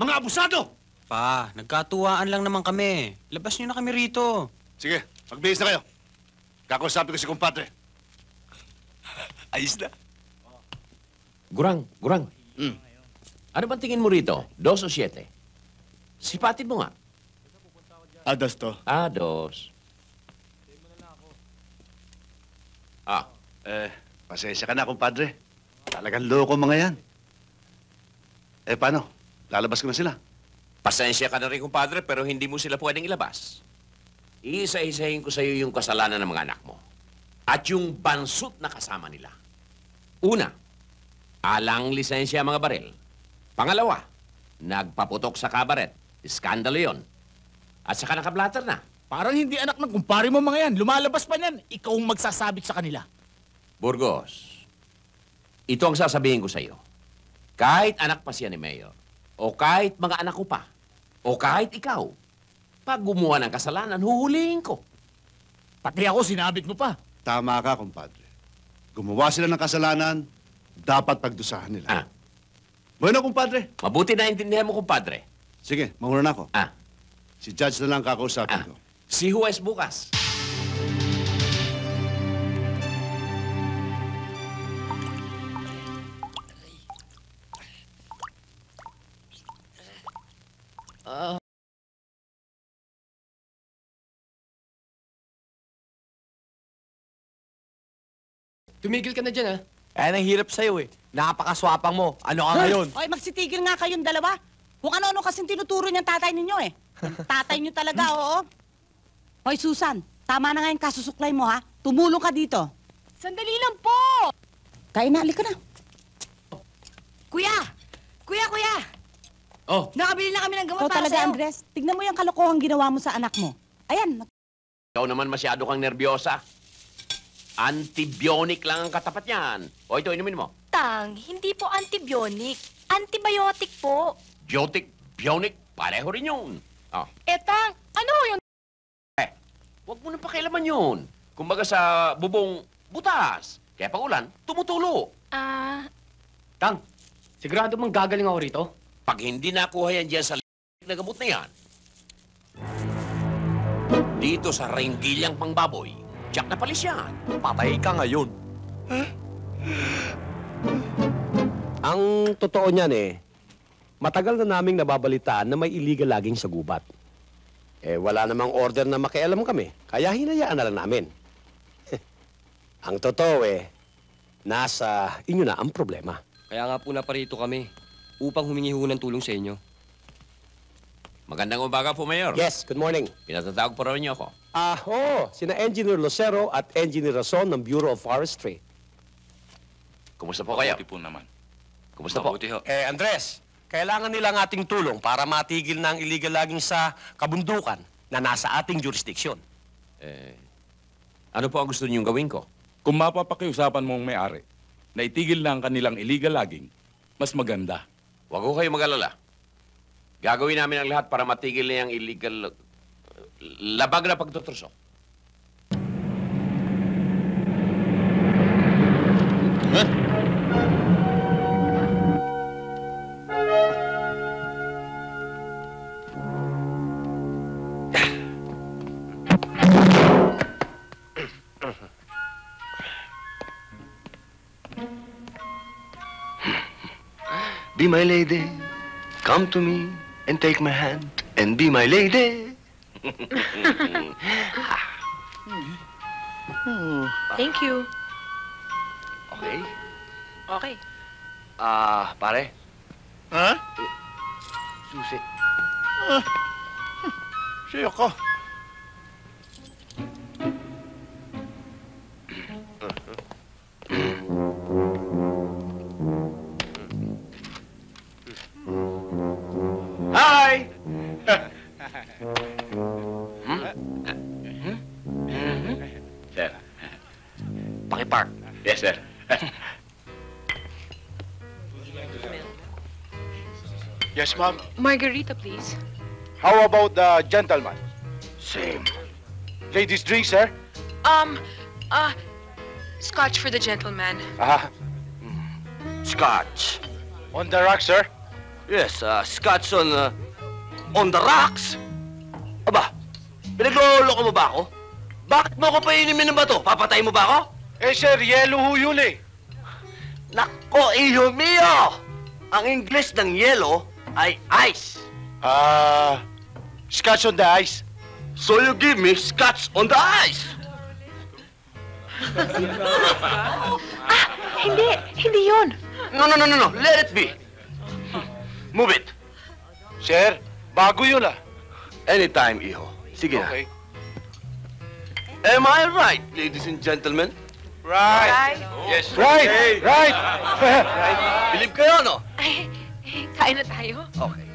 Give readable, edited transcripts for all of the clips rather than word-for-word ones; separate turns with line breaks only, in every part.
Mga abusado!
Pa, nagkatuwaan lang naman kami. Labas niyo na kami rito.
Sige, magbihis na kayo. Kakausapin ko si kumpadre.
Ayos na.
Gurang.
Hmm.
Ano bang tingin mo rito? 2 o 7? Sipatin mo nga.
Adas to.
2.
Pasensya ka na, kumpadre. Talagang loko mga yan. Paano? Lalabas ko na sila.
Pasensya ka na rin, kumpadre, pero hindi mo sila pwedeng ilabas. Iisa-isahin ko sa iyo yung kasalanan ng mga anak mo. At yung bansot na kasama nila. Una, alang lisensya mga baril. Pangalawa, nagpaputok sa kabaret. Iskandalo yon. At saka nakablatter na.
Parang hindi anak ng kumpare mo mga yan. Lumalabas pa niyan. Ikaw ang magsasabit sa kanila.
Burgos, ito ang sasabihin ko sa iyo. Kahit anak pa siya ni Mayor, o kahit mga anak ko pa, o kahit ikaw, pag gumawa ng kasalanan, huhulihin ko.
Pati ako, sinabit mo pa.
Tama ka, kumpadre. Gumawa sila ng kasalanan, dapat pagdusahan nila. Bueno, kumpadre.
Mabuti na intindihan mo, kumpadre.
Sige, mauna na ako.
Ah.
Si Judge na lang kakausapin ko.
Si Juez bukas.
Tumigil ka na dyan, ha?
Kaya nang hirap sa'yo eh. Napakaswapang mo. Ano ka ngayon?
Hoy, magsitigil nga kayong dalawa. Kung ano-ano kasing tinuturo niyang tatay ninyo eh. Tatay niyo talaga, oo. Hoy, Susan, tama na nga yung kasusuklay mo, ha? Tumulong ka dito.
Sandali lang po!
Kain na, halika na.
Kuya! Kuya!
Oh,
Nakabili na kami ng gamot
Ikaw
para
talaga,
sa'yo.
Andres. Tignan mo yung kalokohang ginawa mo sa anak mo. Ayan,
Ikaw naman masyado kang nervyosa. Antibiotic lang ang katapat niyan. O ito, inumin mo.
Tang, hindi po antibiotic. Antibiotic po.
Bionic, pareho rin yun. Oh.
Tang, ano yung...
Huwag mo nang pakialaman yun. Kumbaga sa bubong, butas. Kaya pag ulan, tumutulo.
Tang, sigurado mang gagaling ako rito?
Pag hindi nakuha yan dyan sa na gamot na yan, dito sa Renggilyang Pangbaboy, tiyak na palis yan.
Patay ka ngayon.
Ang totoo niyan matagal na naming nababalitaan na may illegal logging sa gubat. Wala namang order na makialam kami, kaya hinayaan na lang namin. Ang totoo nasa inyo na ang problema.
Kaya nga po naparito kami upang humingi ho ng tulong sa inyo.
Magandang umaga po, Mayor.
Yes, good morning.
Pinatatawag po raw niyo ako.
Sina Engineer Lucero at Engineer Rason ng Bureau of Forestry.
Kumusta po kayo?
Mabuti po naman.
Kumusta po?
Mabuti ho.
Andres, kailangan nila ng ating tulong para matigil na ang illegal logging sa kabundukan na nasa ating jurisdiction.
Ano po ang gusto niyong gawin ko?
Kung mapapakiusapan mong may-ari na itigil na ang kanilang illegal logging, mas maganda.
Huwag ko kayo mag-alala. Gagawin namin ang lahat para matigil na yung illegal... labag na pagtutusok.
Be my lady, come to me and take my hand and be my lady.
Thank you.
Okay.
Okay.
Pare.
Ha?
Susi.
Siya ka.
Hi!
Sir.
Pakipark.
Yes, sir.
Yes, ma'am.
Margarita, please.
How about the gentleman?
Same.
Ladies' drink, sir?
Scotch for the gentleman.
Ah,
Scotch.
on the rack, sir.
Yes, scotch on the rocks. Aba, pinagloloko mo ba ako? Bakit mo ako painimin ng bato? Papatay mo ba ako?
Eh, sir, yellow ho yun eh.
Nako, iho mio! Ang English ng yellow ay ice.
Scotch on the ice.
So you give me scotch on the ice.
Hindi yun.
No. Let it be. Move it.
Sir, bago yun ah.
Anytime, iho. Sige na.
Okay.
Am I right, ladies and gentlemen?
Right.
Yes.
Right. Right.
Believe kayo, no?
Ay, kain na tayo.
Okay.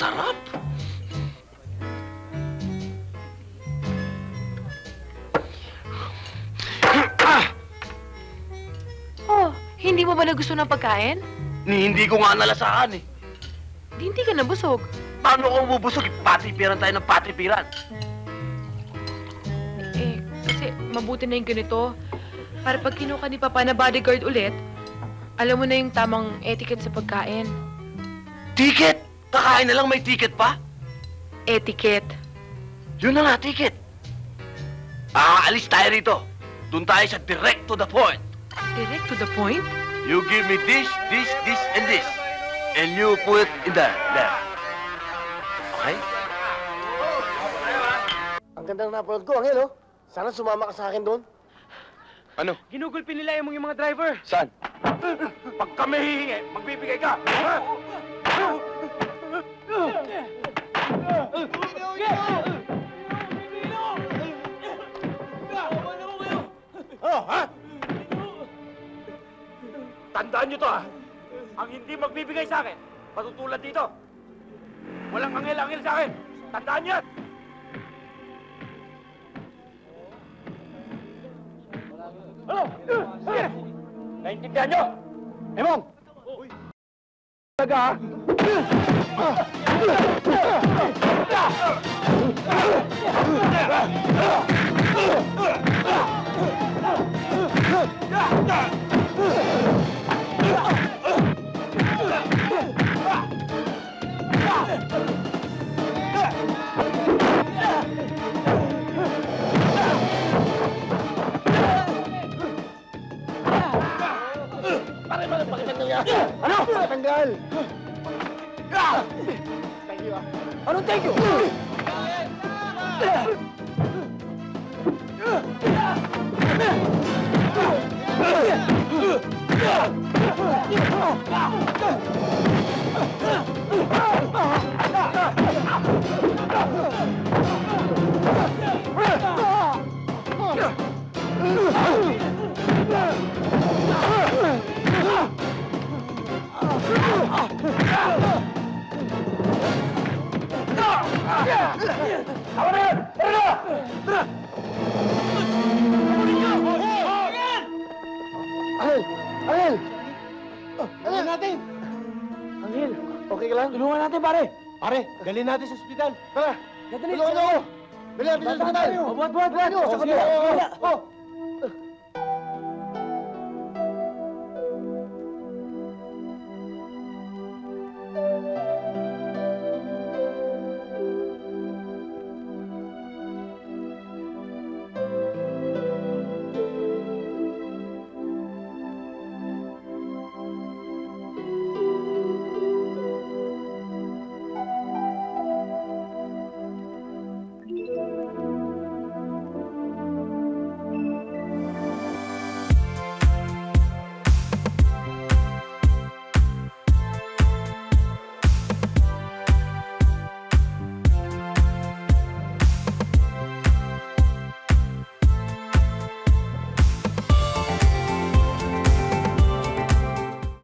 Sarap.
Oh, hindi mo ba nagusto ng pagkain?
Hindi ko nga nalasahan eh.
Hindi ka nabusog.
Paano ako bubusog? Patipiran tayo ng patipiran.
Eh, kasi mabuti na yung ganito. Para pag kinuha ni Papa na bodyguard ulit, alam mo na yung tamang etiquette sa pagkain.
Ticket? Kakain na lang may ticket pa?
Etiquette.
Yun na nga, ticket. Aalis tayo rito. Doon tayo sa direct to the point.
Direct to the point?
You give me this, and this. And you put it in there. Okay?
Ang ganda ng napanood ko, Angel, oh. Sana sumama ka sa akin doon.
Ano?
Ginugulpi nila yung mga driver.
Saan?
Pag kami hihingi, magbibigay ka. Oh, ha? Tandaan nyo to, ha? Ang hindi magbibigay sa akin, patutulad dito. Walang angel-angel sa akin. Tandaan nyo yan! Ano? Sige! Naintindihan nyo? Emong! Talaga, ha? Ano? Tanggal! Thank you, ah. Anong thank you? Angel! Angel natin! Angel, okay ka lang? Tulungan natin, pare! Pare, dalhin natin sa ospital. Tara! Tulungan niyo ako! Dalhin natin sa ospital! Buhat! Sa kabila!